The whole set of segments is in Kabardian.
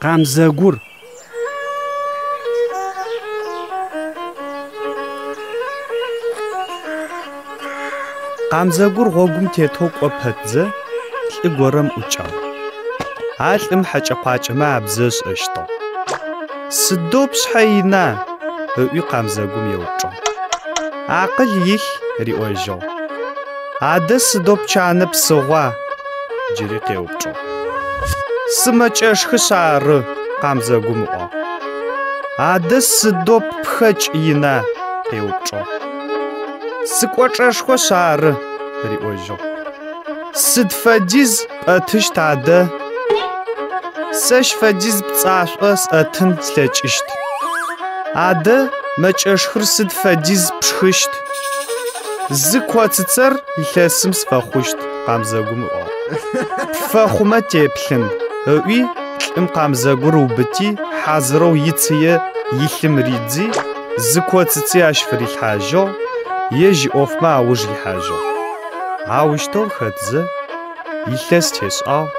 Камзэгур. Камзэгур гъогум тетэу кӏопэдзэ лӏы горэм ӏукӏагъ. Алӏым хьэкӏэ-къуакӏэмэ абзэшӏэщтыгъ. Сыдэу пшъхьэ ина? ыӏуи камзэгум еупчӏыгъ. Акъыл илъ риӏожьыгъ. Адэ сыдэу пчанэ псыгъуа? Джыри къеупчӏыгъ. Сымэкӏэшхышъ ары? Камзэгум ыӏуагъ. Адэ сыдэу пхэкӏ ина? Къеупчӏыгъ. Сыкӏочӏэшхошъ ары? Риӏожьыгъ. Сыд фэдиз пӏэтыщт адэ? Сэщ фэдиз пцӏашӏо сӏэтын слъэкӏыщт. Адэ мэкӏэшхыр сыд фэдиз пшхыщт? Зы коцыцэр илъэсым сфэхъущт. Камзэгум ыӏуагъ. Фэхъумэ теплъын. ыӏуи лӏым камзэгур убыти хьазырэу ицые илъым ридзи зы коцыци ащ фырилъхьажьыгъ. Ежь ӏофмэ ауж рихьажьыгъ. Аущтэу хэтзэ илъэс тешӏагъ.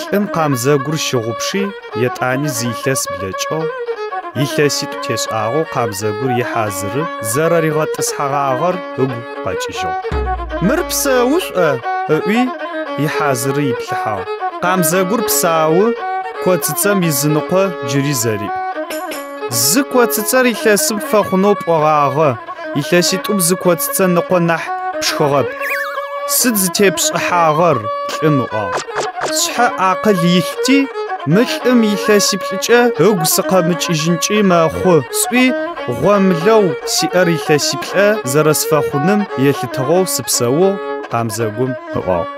Лӏым камзэгур щыгъупши етӏани зы илъэс блэкӏыгъ. Илъэситӏу тешӏагъэу камзэгур ихьазыры зэрэригъэтӏысхьагъагъэр ыгу къэкӏыжьыгъ. Мыр псэушӏо? ыӏуи ихьазыры иплъыхьагъ. Камзэгур псауы коцыцэм изыныкъо джыри зэриӏ. Зы коцыцэр илъэсым фэхъунэу пӏогъагъэ. Илъэситӏум зы коцыцэ ныкъо нахь пшхыгъэп. Сыд зытепшӏыхьагъэр? Лӏым ыӏуагъ. Шъхьэ акъыл илъти мы лӏым илъэсиплӏыкӏэ ыгу сыкъэмыкӏыжьынкӏи мэхъу. Сӏуи гъомлэу сиӏэр илъэсиплӏэ зэрэсфэхъуным елъытыгъэу сыпсэугъ. Камзэгум ыӏуагъ.